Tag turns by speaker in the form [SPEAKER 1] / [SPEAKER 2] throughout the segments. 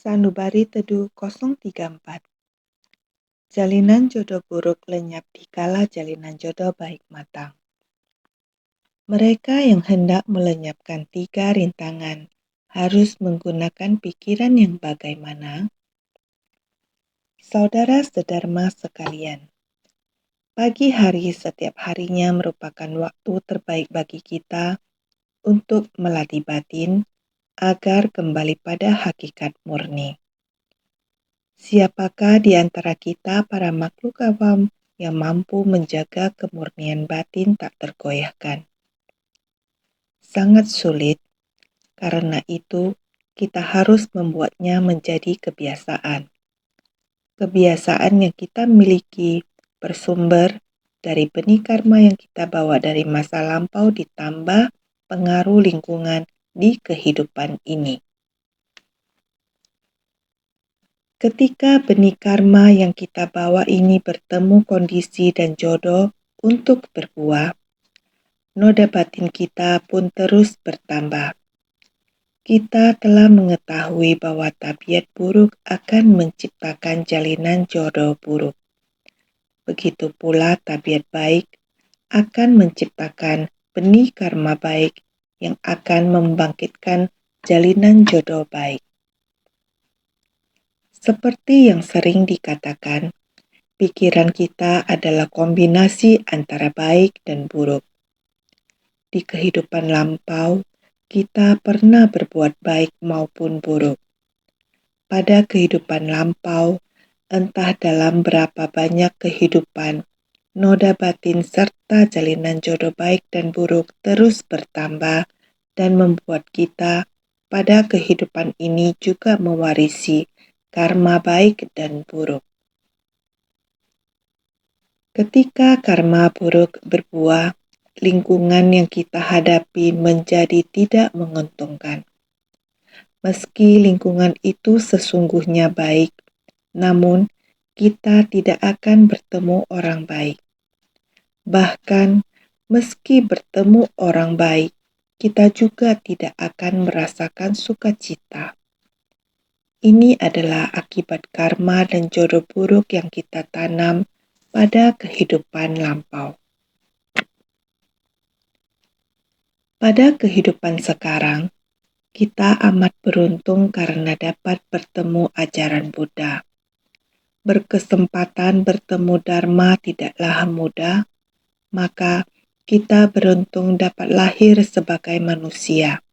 [SPEAKER 1] Sanubari Teduh 034. Jalinan jodoh buruk lenyap dikala jalinan jodoh baik matang. Mereka yang hendak melenyapkan 3 rintangan harus menggunakan pikiran yang bagaimana? Saudara sedharma sekalian, pagi hari setiap harinya merupakan waktu terbaik bagi kita untuk melatih batin agar kembali pada hakikat murni. Siapakah di antara kita para makhluk awam yang mampu menjaga kemurnian batin tak tergoyahkan? Sangat sulit, karena itu kita harus membuatnya menjadi kebiasaan. Kebiasaan yang kita miliki bersumber dari benih karma yang kita bawa dari masa lampau ditambah pengaruh lingkungan di kehidupan ini. Ketika benih karma yang kita bawa ini bertemu kondisi dan jodoh untuk berbuah, noda batin kita pun terus bertambah. Kita telah mengetahui bahwa tabiat buruk akan menciptakan jalinan jodoh buruk. Begitu pula tabiat baik akan menciptakan benih karma baik yang akan membangkitkan jalinan jodoh baik. Seperti yang sering dikatakan, pikiran kita adalah kombinasi antara baik dan buruk. Di kehidupan lampau, kita pernah berbuat baik maupun buruk. Pada kehidupan lampau, entah dalam berapa banyak kehidupan, noda batin serta jalinan jodoh baik dan buruk terus bertambah dan membuat kita pada kehidupan ini juga mewarisi karma baik dan buruk. Ketika karma buruk berbuah, lingkungan yang kita hadapi menjadi tidak menguntungkan. Meski lingkungan itu sesungguhnya baik, namun kita tidak akan bertemu orang baik. Bahkan, meski bertemu orang baik, kita juga tidak akan merasakan sukacita. Ini adalah akibat karma dan jodoh buruk yang kita tanam pada kehidupan lampau. Pada kehidupan sekarang, kita amat beruntung karena dapat bertemu ajaran Buddha. Berkesempatan bertemu Dharma tidaklah mudah, maka kita beruntung dapat lahir sebagai manusia.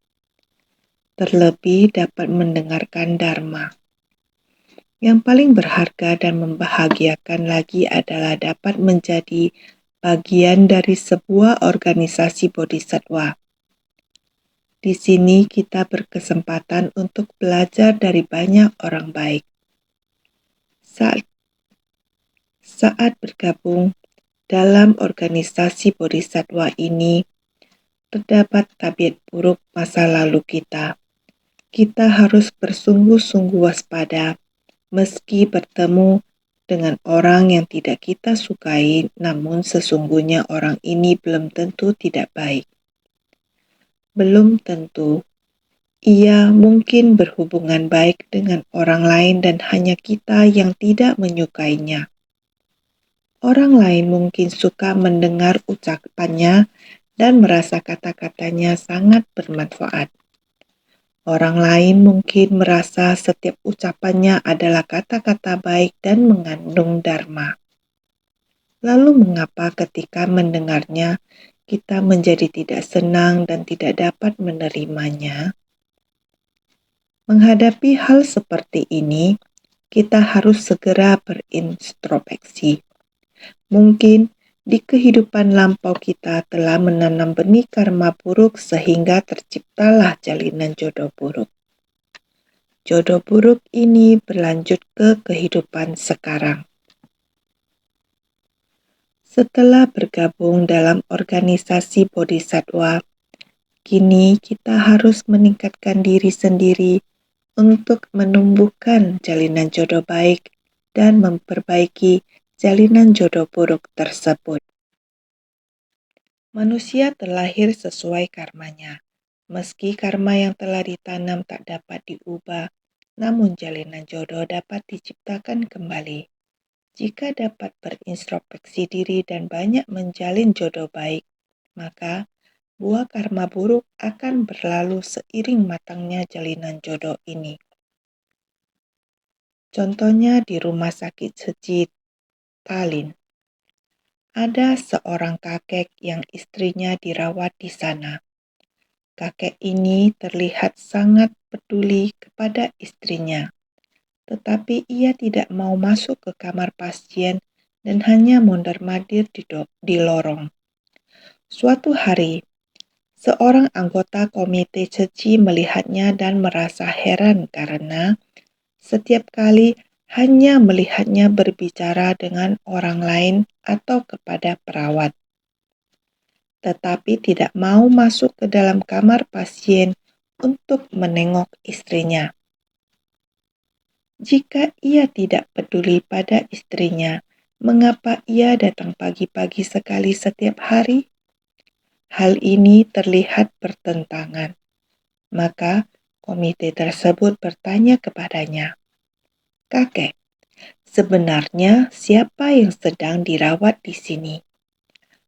[SPEAKER 1] Terlebih dapat mendengarkan Dharma. Yang paling berharga dan membahagiakan lagi adalah dapat menjadi bagian dari sebuah organisasi bodhisattva. Di sini kita berkesempatan untuk belajar dari banyak orang baik. Saat bergabung dalam organisasi bodhisattva ini, terdapat tabiat buruk masa lalu kita. Kita harus bersungguh-sungguh waspada, meski bertemu dengan orang yang tidak kita sukai, namun sesungguhnya orang ini belum tentu tidak baik. Belum tentu ia mungkin berhubungan baik dengan orang lain dan hanya kita yang tidak menyukainya. Orang lain mungkin suka mendengar ucapannya dan merasa kata-katanya sangat bermanfaat. Orang lain mungkin merasa setiap ucapannya adalah kata-kata baik dan mengandung dharma. Lalu mengapa ketika mendengarnya kita menjadi tidak senang dan tidak dapat menerimanya? Menghadapi hal seperti ini, kita harus segera berintrospeksi. Mungkin di kehidupan lampau kita telah menanam benih karma buruk sehingga terciptalah jalinan jodoh buruk. Jodoh buruk ini berlanjut ke kehidupan sekarang. Setelah bergabung dalam organisasi bodhisattva, kini kita harus meningkatkan diri sendiri untuk menumbuhkan jalinan jodoh baik dan memperbaiki jalinan jodoh buruk tersebut. Manusia terlahir sesuai karmanya. Meski karma yang telah ditanam tak dapat diubah, namun jalinan jodoh dapat diciptakan kembali. Jika dapat berintrospeksi diri dan banyak menjalin jodoh baik, maka buah karma buruk akan berlalu seiring matangnya jalinan jodoh ini. Contohnya di Rumah Sakit Seji, Tallinn. Ada seorang kakek yang istrinya dirawat di sana. Kakek ini terlihat sangat peduli kepada istrinya, tetapi ia tidak mau masuk ke kamar pasien dan hanya mondar-mandir di lorong. Suatu hari, seorang anggota komite Ceci melihatnya dan merasa heran karena setiap kali hanya melihatnya berbicara dengan orang lain atau kepada perawat, tetapi tidak mau masuk ke dalam kamar pasien untuk menengok istrinya. Jika ia tidak peduli pada istrinya, mengapa ia datang pagi-pagi sekali setiap hari? Hal ini terlihat bertentangan. Maka komite tersebut bertanya kepadanya, "Kakek, sebenarnya siapa yang sedang dirawat di sini?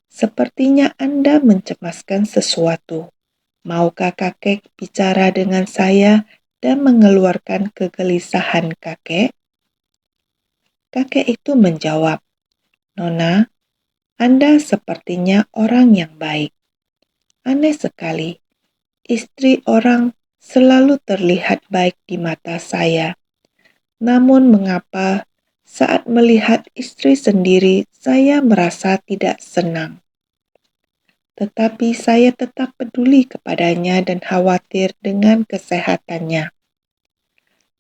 [SPEAKER 1] Sepertinya Anda mencemaskan sesuatu. Maukah kakek bicara dengan saya dan mengeluarkan kegelisahan kakek?" Kakek itu menjawab, "Nona, Anda sepertinya orang yang baik. Aneh sekali, istri orang selalu terlihat baik di mata saya. Namun mengapa saat melihat istri sendiri saya merasa tidak senang? Tetapi saya tetap peduli kepadanya dan khawatir dengan kesehatannya.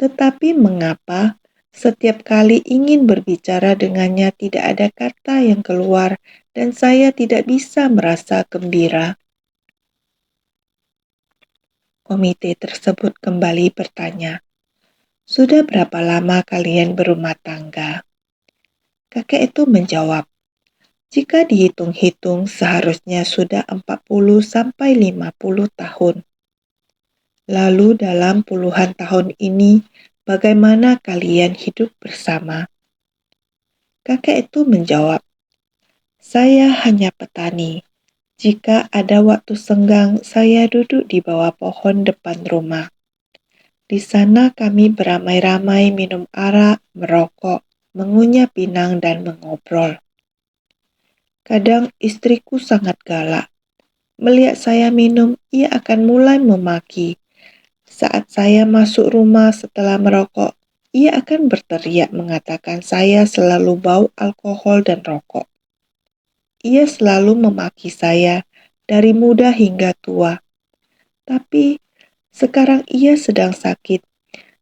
[SPEAKER 1] Tetapi mengapa setiap kali ingin berbicara dengannya tidak ada kata yang keluar dan saya tidak bisa merasa gembira?" Komite tersebut kembali bertanya, "Sudah berapa lama kalian berumah tangga?" Kakek itu menjawab, "Jika dihitung-hitung seharusnya sudah 40 sampai 50 tahun. Lalu dalam puluhan tahun ini, bagaimana kalian hidup bersama?" Kakek itu menjawab, "Saya hanya petani. Jika ada waktu senggang, saya duduk di bawah pohon depan rumah. Di sana kami beramai-ramai minum arak, merokok, mengunyah pinang, dan mengobrol. Kadang istriku sangat galak. Melihat saya minum, ia akan mulai memaki. Saat saya masuk rumah setelah merokok, ia akan berteriak mengatakan saya selalu bau alkohol dan rokok. Ia selalu memaki saya dari muda hingga tua. Tapi sekarang ia sedang sakit.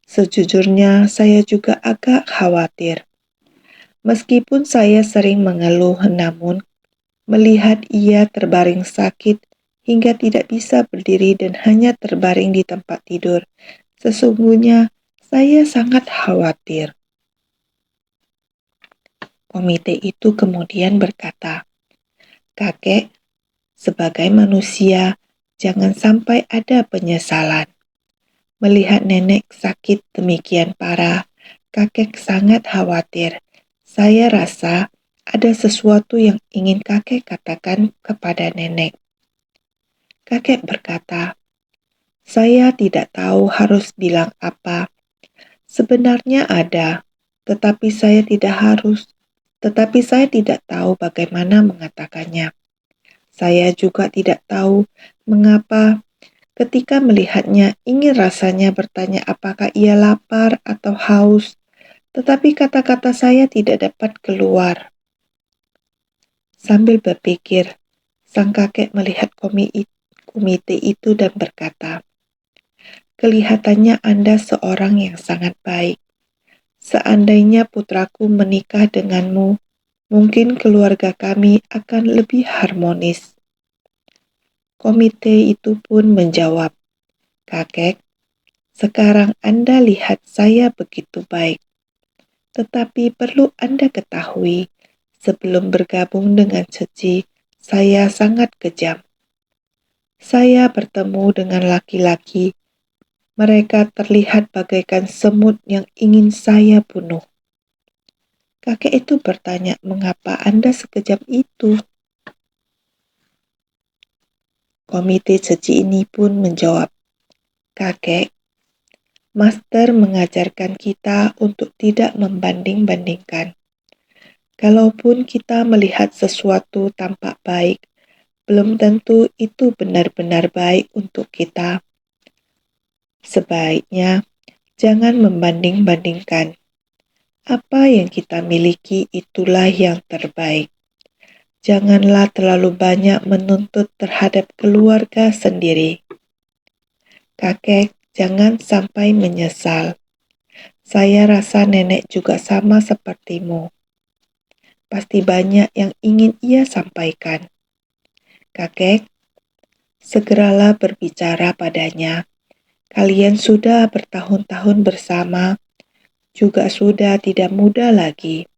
[SPEAKER 1] Sejujurnya saya juga agak khawatir. Meskipun saya sering mengeluh, namun melihat ia terbaring sakit hingga tidak bisa berdiri dan hanya terbaring di tempat tidur, sesungguhnya saya sangat khawatir." Komite itu kemudian berkata, "Kakek, sebagai manusia, jangan sampai ada penyesalan. Melihat nenek sakit demikian parah, kakek sangat khawatir. Saya rasa ada sesuatu yang ingin kakek katakan kepada nenek." Kakek berkata, "Saya tidak tahu harus bilang apa. Sebenarnya ada, tetapi saya tidak tahu bagaimana mengatakannya. Saya juga tidak tahu mengapa ketika melihatnya ingin rasanya bertanya apakah ia lapar atau haus, tetapi kata-kata saya tidak dapat keluar." Sambil berpikir, sang kakek melihat komite itu dan berkata, "Kelihatannya Anda seorang yang sangat baik. Seandainya putraku menikah denganmu, mungkin keluarga kami akan lebih harmonis." Komite itu pun menjawab, "Kakek, sekarang Anda lihat saya begitu baik. Tetapi perlu Anda ketahui, sebelum bergabung dengan Ceci, saya sangat kejam. Saya bertemu dengan laki-laki Mereka terlihat bagaikan semut yang ingin saya bunuh. Kakek itu bertanya, "Mengapa Anda sekejam itu?" Komite suci ini pun menjawab, "Kakek, Master mengajarkan kita untuk tidak membanding-bandingkan. Kalaupun kita melihat sesuatu tampak baik, belum tentu itu benar-benar baik untuk kita. Sebaiknya jangan membanding-bandingkan. Apa yang kita miliki itulah yang terbaik. Janganlah terlalu banyak menuntut terhadap keluarga sendiri. Kakek, jangan sampai menyesal. Saya rasa nenek juga sama sepertimu. Pasti banyak yang ingin ia sampaikan. Kakek, segeralah berbicara padanya. Kalian sudah bertahun-tahun bersama, juga sudah tidak muda lagi.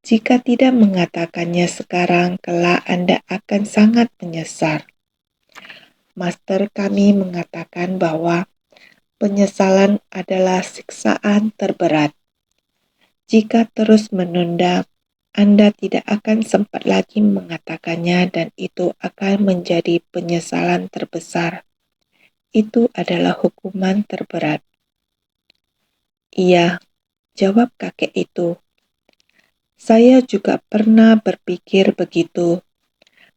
[SPEAKER 1] Jika tidak mengatakannya sekarang, kelak Anda akan sangat menyesal. Master kami mengatakan bahwa penyesalan adalah siksaan terberat. Jika terus menunda, Anda tidak akan sempat lagi mengatakannya dan itu akan menjadi penyesalan terbesar. Itu adalah hukuman terberat. Iya, jawab kakek itu. Saya juga pernah berpikir begitu.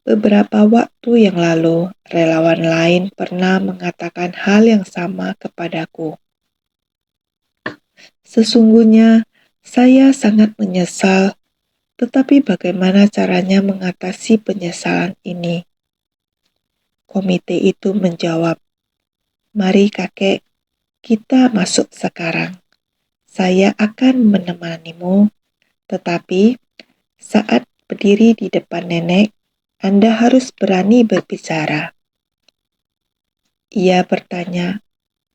[SPEAKER 1] Beberapa waktu yang lalu, relawan lain pernah mengatakan hal yang sama kepadaku. Sesungguhnya, saya sangat menyesal, tetapi bagaimana caranya mengatasi penyesalan ini? Komite itu menjawab, "Mari kakek, kita masuk sekarang. Saya akan menemanimu, tetapi saat berdiri di depan nenek, Anda harus berani berbicara." Ia bertanya,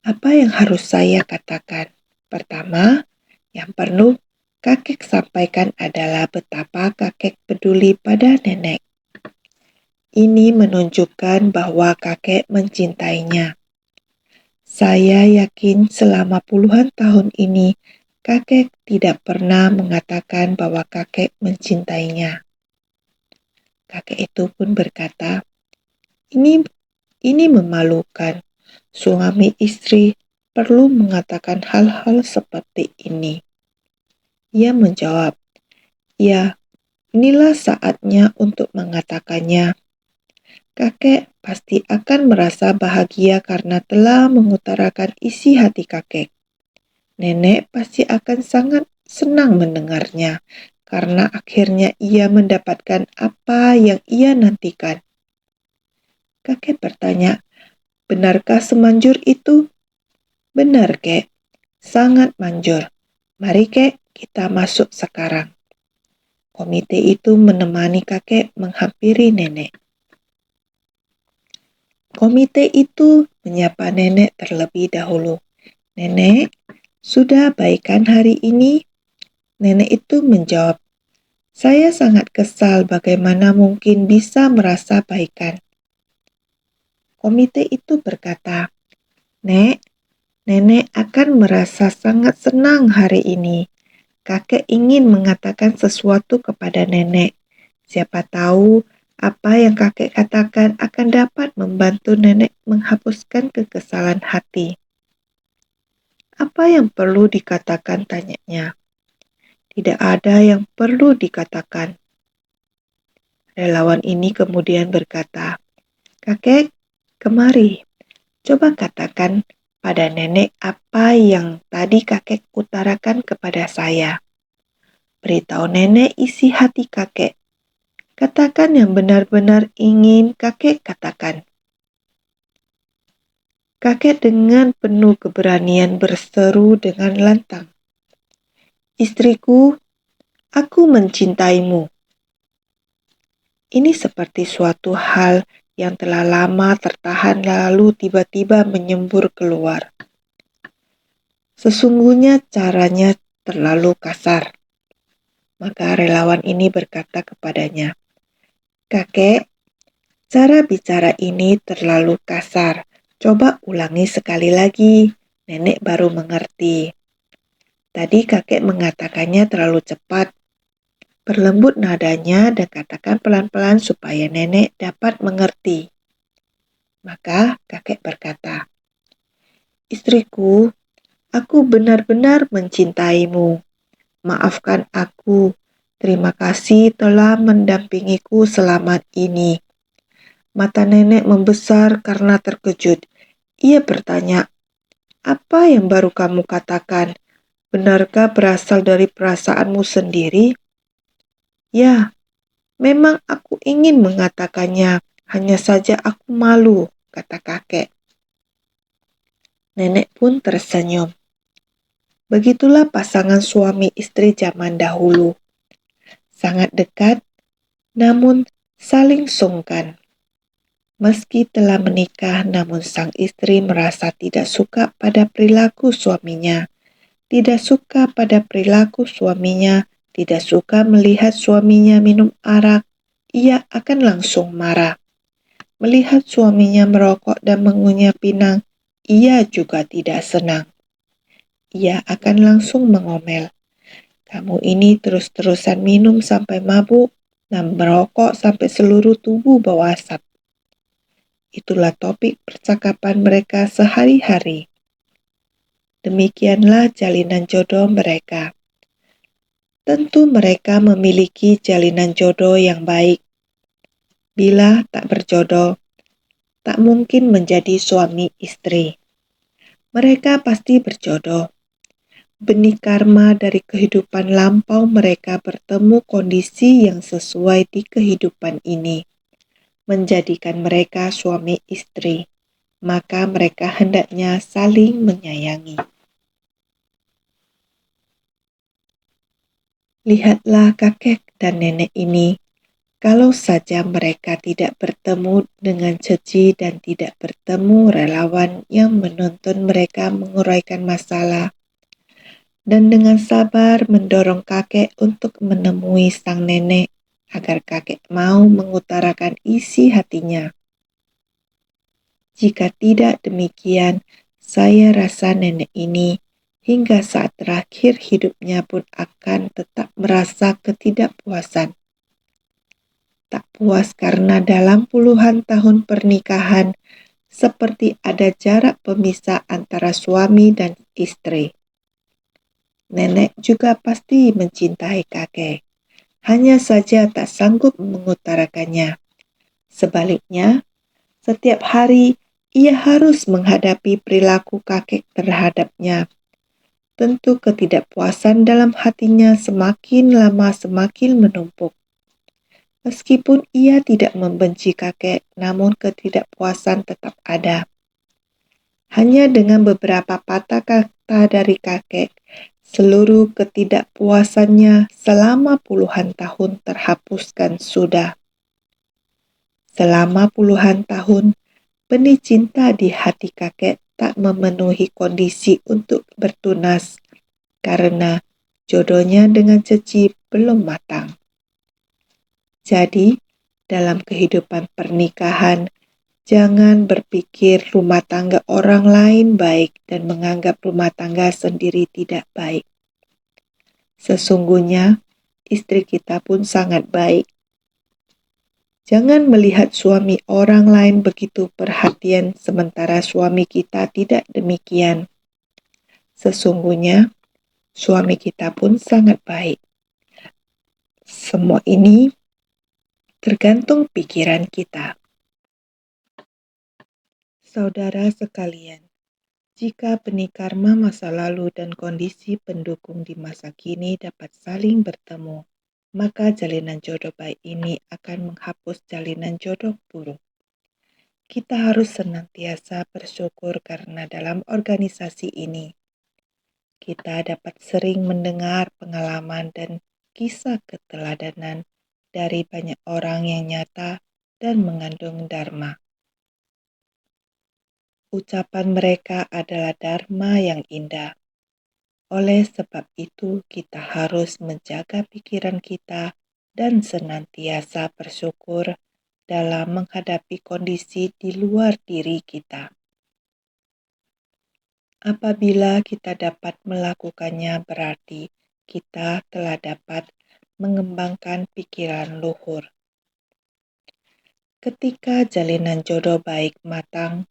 [SPEAKER 1] "Apa yang harus saya katakan?" Pertama, yang perlu kakek sampaikan adalah betapa kakek peduli pada nenek. Ini menunjukkan bahwa kakek mencintainya. Saya yakin selama puluhan tahun ini, kakek tidak pernah mengatakan bahwa kakek mencintainya. Kakek itu pun berkata, ini memalukan. Suami istri perlu mengatakan hal-hal seperti ini. Ia menjawab, "Ya, inilah saatnya untuk mengatakannya. Kakek pasti akan merasa bahagia karena telah mengutarakan isi hati kakek. Nenek pasti akan sangat senang mendengarnya karena akhirnya ia mendapatkan apa yang ia nantikan." Kakek bertanya, "Benarkah semanjur itu?" "Benar, Kek. Sangat manjur. Mari, Kek, kita masuk sekarang." Komite itu menemani kakek menghampiri nenek. Komite itu menyapa nenek terlebih dahulu. "Nenek, sudah baikan hari ini?" Nenek itu menjawab, "Saya sangat kesal bagaimana mungkin bisa merasa baikan." Komite itu berkata, "Nek, nenek akan merasa sangat senang hari ini. Kakek ingin mengatakan sesuatu kepada nenek. Siapa tahu apa yang kakek katakan akan dapat membantu nenek menghapuskan kekesalan hati." "Apa yang perlu dikatakan?" tanyanya. "Tidak ada yang perlu dikatakan." Relawan ini kemudian berkata, "Kakek, kemari. Coba katakan pada nenek apa yang tadi kakek utarakan kepada saya. Beritahu nenek isi hati kakek. Katakan yang benar-benar ingin kakek katakan." Kakek dengan penuh keberanian berseru dengan lantang, "Istriku, aku mencintaimu." Ini seperti suatu hal yang telah lama tertahan lalu tiba-tiba menyembur keluar. Sesungguhnya caranya terlalu kasar. Maka relawan ini berkata kepadanya, "Kakek, cara bicara ini terlalu kasar. Coba ulangi sekali lagi. Nenek baru mengerti. Tadi kakek mengatakannya terlalu cepat. Perlembut nadanya dan katakan pelan-pelan supaya nenek dapat mengerti. Maka kakek berkata, "Istriku, aku benar-benar mencintaimu. Maafkan aku. Terima kasih telah mendampingiku selama ini." Mata nenek membesar karena terkejut. Ia bertanya, "Apa yang baru kamu katakan? Benarkah berasal dari perasaanmu sendiri?" "Ya, memang aku ingin mengatakannya, hanya saja aku malu," kata kakek. Nenek pun tersenyum. Begitulah pasangan suami istri zaman dahulu. Sangat dekat, namun saling sungkan. Meski telah menikah, namun sang istri merasa tidak suka pada perilaku suaminya. Tidak suka pada perilaku suaminya, tidak suka melihat suaminya minum arak. Ia akan langsung marah. Melihat suaminya merokok dan mengunyah pinang, ia juga tidak senang. Ia akan langsung mengomel. "Kamu ini terus-terusan minum sampai mabuk dan merokok sampai seluruh tubuh bau asap." Itulah topik percakapan mereka sehari-hari. Demikianlah jalinan jodoh mereka. Tentu mereka memiliki jalinan jodoh yang baik. Bila tak berjodoh, tak mungkin menjadi suami istri. Mereka pasti berjodoh. Benih karma dari kehidupan lampau mereka bertemu kondisi yang sesuai di kehidupan ini, menjadikan mereka suami istri. Maka mereka hendaknya saling menyayangi. Lihatlah kakek dan nenek ini. Kalau saja mereka tidak bertemu dengan Ceci dan tidak bertemu relawan yang menuntun mereka menguraikan masalah, dan dengan sabar mendorong kakek untuk menemui sang nenek agar kakek mau mengutarakan isi hatinya. Jika tidak demikian, saya rasa nenek ini hingga saat terakhir hidupnya pun akan tetap merasa ketidakpuasan. Tak puas karena dalam puluhan tahun pernikahan seperti ada jarak pemisah antara suami dan istri. Nenek juga pasti mencintai kakek, hanya saja tak sanggup mengutarakannya. Sebaliknya, setiap hari ia harus menghadapi perilaku kakek terhadapnya. Tentu ketidakpuasan dalam hatinya semakin lama semakin menumpuk. Meskipun ia tidak membenci kakek, namun ketidakpuasan tetap ada. Hanya dengan beberapa patah kata dari kakek, seluruh ketidakpuasannya selama puluhan tahun terhapuskan sudah. Selama puluhan tahun, benih cinta di hati kakek tak memenuhi kondisi untuk bertunas karena jodohnya dengan Ceci belum matang. Jadi, dalam kehidupan pernikahan, jangan berpikir rumah tangga orang lain baik dan menganggap rumah tangga sendiri tidak baik. Sesungguhnya, istri kita pun sangat baik. Jangan melihat suami orang lain begitu perhatian sementara suami kita tidak demikian. Sesungguhnya, suami kita pun sangat baik. Semua ini tergantung pikiran kita. Saudara sekalian, jika benih karma masa lalu dan kondisi pendukung di masa kini dapat saling bertemu, maka jalinan jodoh baik ini akan menghapus jalinan jodoh buruk. Kita harus senantiasa bersyukur karena dalam organisasi ini, kita dapat sering mendengar pengalaman dan kisah keteladanan dari banyak orang yang nyata dan mengandung dharma. Ucapan mereka adalah dharma yang indah. Oleh sebab itu, kita harus menjaga pikiran kita dan senantiasa bersyukur dalam menghadapi kondisi di luar diri kita. Apabila kita dapat melakukannya, berarti kita telah dapat mengembangkan pikiran luhur. Ketika jalinan jodoh baik matang,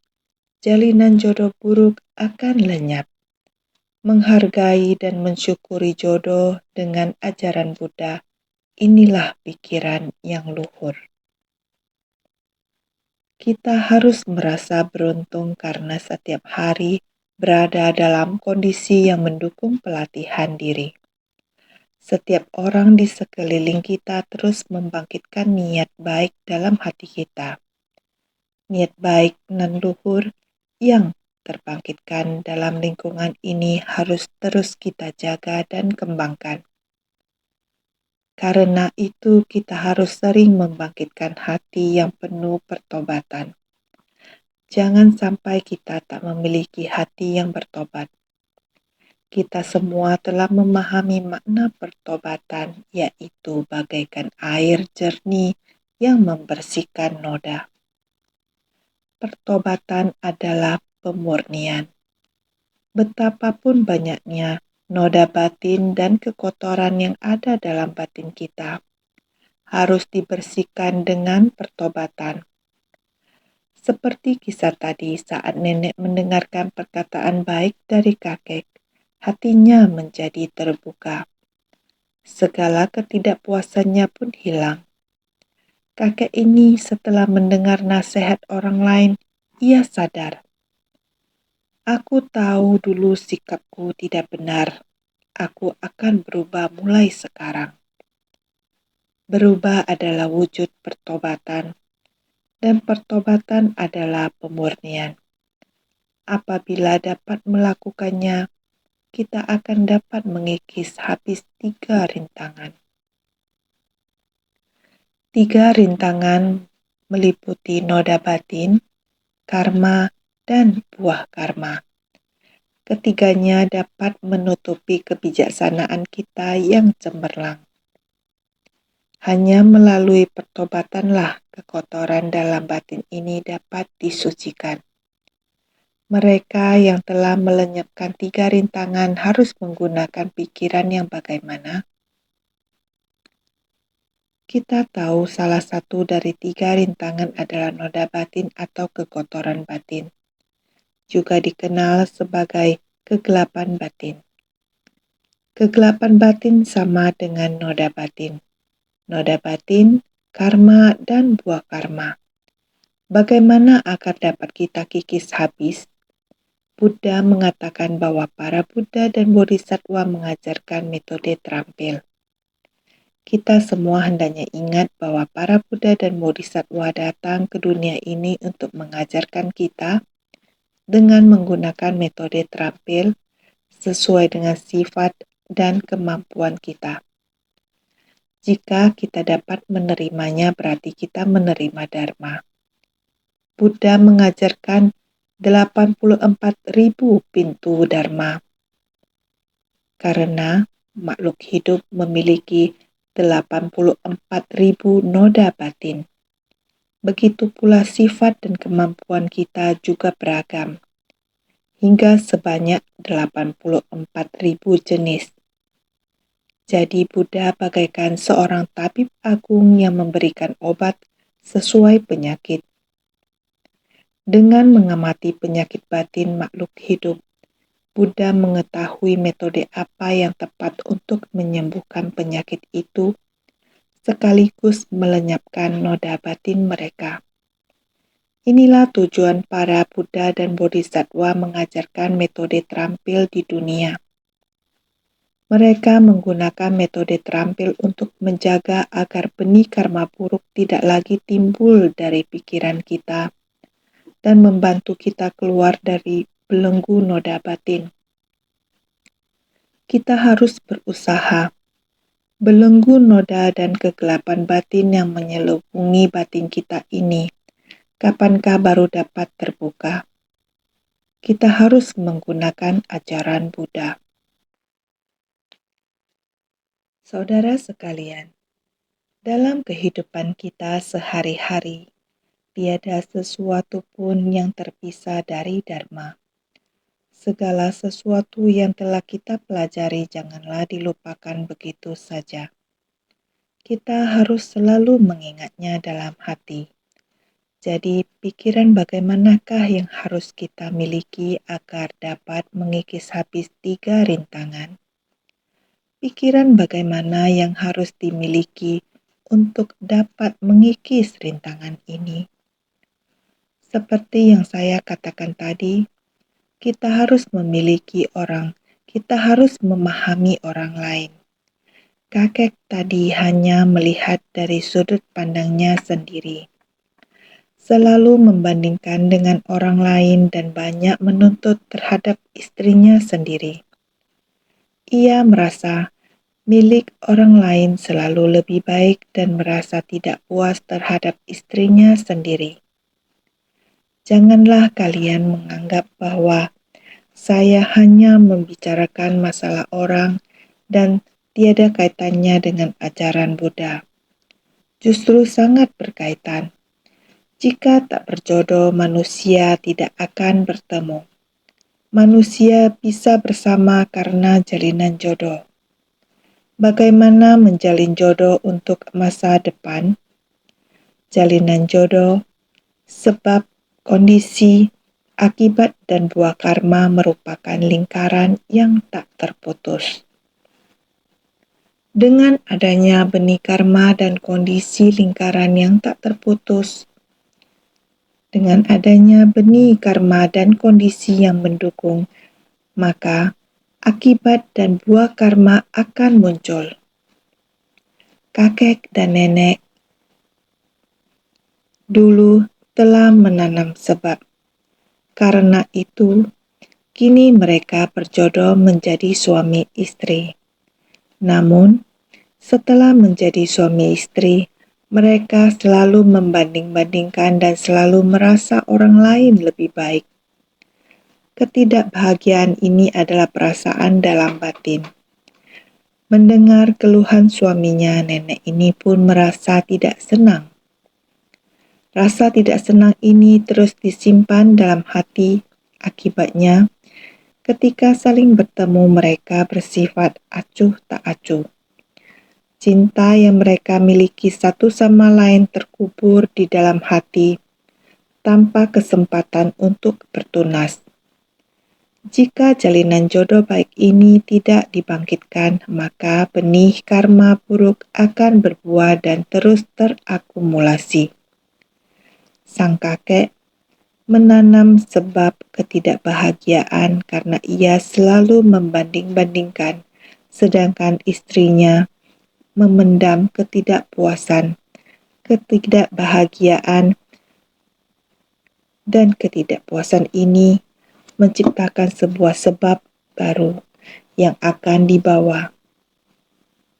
[SPEAKER 1] jalinan jodoh buruk akan lenyap. Menghargai dan mensyukuri jodoh dengan ajaran Buddha, inilah pikiran yang luhur. Kita harus merasa beruntung karena setiap hari berada dalam kondisi yang mendukung pelatihan diri. Setiap orang di sekeliling kita terus membangkitkan niat baik dalam hati kita. Niat baik nan luhur yang terbangkitkan dalam lingkungan ini harus terus kita jaga dan kembangkan. Karena itu kita harus sering membangkitkan hati yang penuh pertobatan. Jangan sampai kita tak memiliki hati yang bertobat. Kita semua telah memahami makna pertobatan, yaitu bagaikan air jernih yang membersihkan noda. Pertobatan adalah pemurnian. Betapapun banyaknya noda batin dan kekotoran yang ada dalam batin kita, harus dibersihkan dengan pertobatan. Seperti kisah tadi saat nenek mendengarkan perkataan baik dari kakek, hatinya menjadi terbuka. Segala ketidakpuasannya pun hilang. Kakek ini setelah mendengar nasihat orang lain, ia sadar. Aku tahu dulu sikapku tidak benar. Aku akan berubah mulai sekarang. Berubah adalah wujud pertobatan, dan pertobatan adalah pemurnian. Apabila dapat melakukannya, kita akan dapat mengikis habis 3 rintangan. 3 rintangan meliputi noda batin, karma, dan buah karma. Ketiganya dapat menutupi kebijaksanaan kita yang cemerlang. Hanya melalui pertobatanlah kekotoran dalam batin ini dapat disucikan. Mereka yang telah melenyapkan 3 rintangan harus menggunakan pikiran yang bagaimana? Kita tahu salah satu dari 3 rintangan adalah noda batin atau kekotoran batin, juga dikenal sebagai kegelapan batin. Kegelapan batin sama dengan noda batin. Noda batin, karma, dan buah karma. Bagaimana agar dapat kita kikis habis? Buddha mengatakan bahwa para Buddha dan Bodhisattva mengajarkan metode terampil. Kita semua hendaknya ingat bahwa para Buddha dan Bodhisattva datang ke dunia ini untuk mengajarkan kita dengan menggunakan metode terampil sesuai dengan sifat dan kemampuan kita. Jika kita dapat menerimanya, berarti kita menerima Dharma. Buddha mengajarkan 84.000 pintu Dharma. Karena makhluk hidup memiliki 84.000 noda batin. Begitu pula sifat dan kemampuan kita juga beragam, hingga sebanyak 84.000 jenis. Jadi Buddha bagaikan seorang tabib agung yang memberikan obat sesuai penyakit. Dengan mengamati penyakit batin makhluk hidup, Buddha mengetahui metode apa yang tepat untuk menyembuhkan penyakit itu, sekaligus melenyapkan noda batin mereka. Inilah tujuan para Buddha dan Bodhisattva mengajarkan metode terampil di dunia. Mereka menggunakan metode terampil untuk menjaga agar benih karma buruk tidak lagi timbul dari pikiran kita dan membantu kita keluar dari belenggu noda batin. Kita harus berusaha. Belenggu noda dan kegelapan batin yang menyelubungi batin kita ini, kapankah baru dapat terbuka? Kita harus menggunakan ajaran Buddha. Saudara sekalian, dalam kehidupan kita sehari-hari, tiada sesuatu pun yang terpisah dari Dharma. segala sesuatu yang telah kita pelajari janganlah dilupakan begitu saja. Kita harus selalu mengingatnya dalam hati. Jadi, pikiran bagaimanakah yang harus kita miliki agar dapat mengikis habis 3 rintangan? Pikiran bagaimana yang harus dimiliki untuk dapat mengikis rintangan ini? Seperti yang saya katakan tadi, kita harus memahami orang lain. Kakek tadi hanya melihat dari sudut pandangnya sendiri, selalu membandingkan dengan orang lain dan banyak menuntut terhadap istrinya sendiri. Ia merasa milik orang lain selalu lebih baik dan merasa tidak puas terhadap istrinya sendiri. Janganlah kalian menganggap bahwa saya hanya membicarakan masalah orang dan tiada kaitannya dengan ajaran Buddha. Justru sangat berkaitan. Jika tak berjodoh, manusia tidak akan bertemu. Manusia bisa bersama karena jalinan jodoh. Bagaimana menjalin jodoh untuk masa depan? Jalinan jodoh, sebab, kondisi, akibat, dan buah karma merupakan lingkaran yang tak terputus. Dengan adanya benih karma dan kondisi lingkaran yang tak terputus, dengan adanya benih karma dan kondisi yang mendukung, maka akibat dan buah karma akan muncul. Kakek dan nenek dulu telah menanam sebab. Karena itu, kini mereka berjodoh menjadi suami istri. Namun, setelah menjadi suami istri, mereka selalu membanding-bandingkan dan selalu merasa orang lain lebih baik. Ketidakbahagiaan ini adalah perasaan dalam batin. Mendengar keluhan suaminya, nenek ini pun merasa tidak senang. Rasa tidak senang ini terus disimpan dalam hati. Akibatnya, ketika saling bertemu mereka bersifat acuh tak acuh. Cinta yang mereka miliki satu sama lain terkubur di dalam hati tanpa kesempatan untuk bertunas. Jika jalinan jodoh baik ini tidak dibangkitkan, maka benih karma buruk akan berbuah dan terus terakumulasi. Sang kakek menanam sebab ketidakbahagiaan karena ia selalu membanding-bandingkan, sedangkan istrinya memendam ketidakpuasan, ketidakbahagiaan, dan ketidakpuasan ini menciptakan sebuah sebab baru yang akan dibawa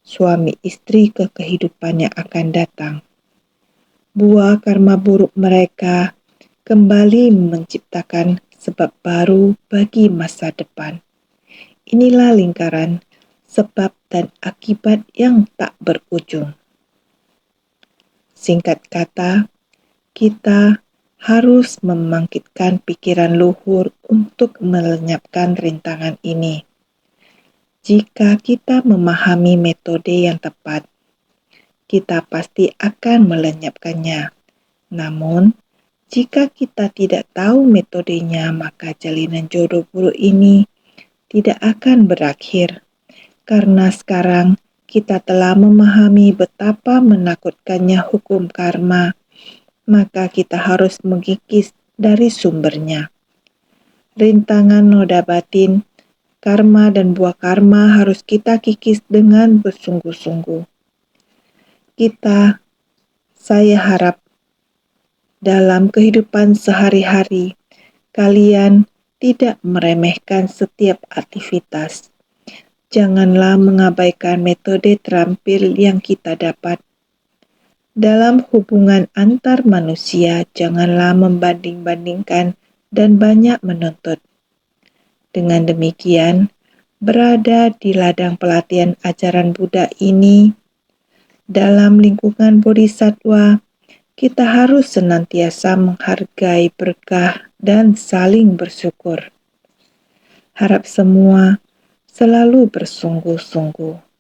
[SPEAKER 1] suami istri ke kehidupan yang akan datang. Buah karma buruk mereka kembali menciptakan sebab baru bagi masa depan. Inilah lingkaran sebab dan akibat yang tak berujung. Singkat kata, kita harus membangkitkan pikiran luhur untuk melenyapkan rintangan ini. Jika kita memahami metode yang tepat, kita pasti akan melenyapkannya. Namun, jika kita tidak tahu metodenya, maka jalinan jodoh buruk ini tidak akan berakhir. Karena sekarang kita telah memahami betapa menakutkannya hukum karma, maka kita harus mengikis dari sumbernya. Rintangan noda batin, karma dan buah karma harus kita kikis dengan bersungguh-sungguh. Saya harap dalam kehidupan sehari-hari, kalian tidak meremehkan setiap aktivitas. Janganlah mengabaikan metode terampil yang kita dapat. Dalam hubungan antar manusia, janganlah membanding-bandingkan dan banyak menuntut. Dengan demikian, berada di ladang pelatihan ajaran Buddha ini, dalam lingkungan bodhisatwa, kita harus senantiasa menghargai berkah dan saling bersyukur. Harap semua selalu bersungguh-sungguh.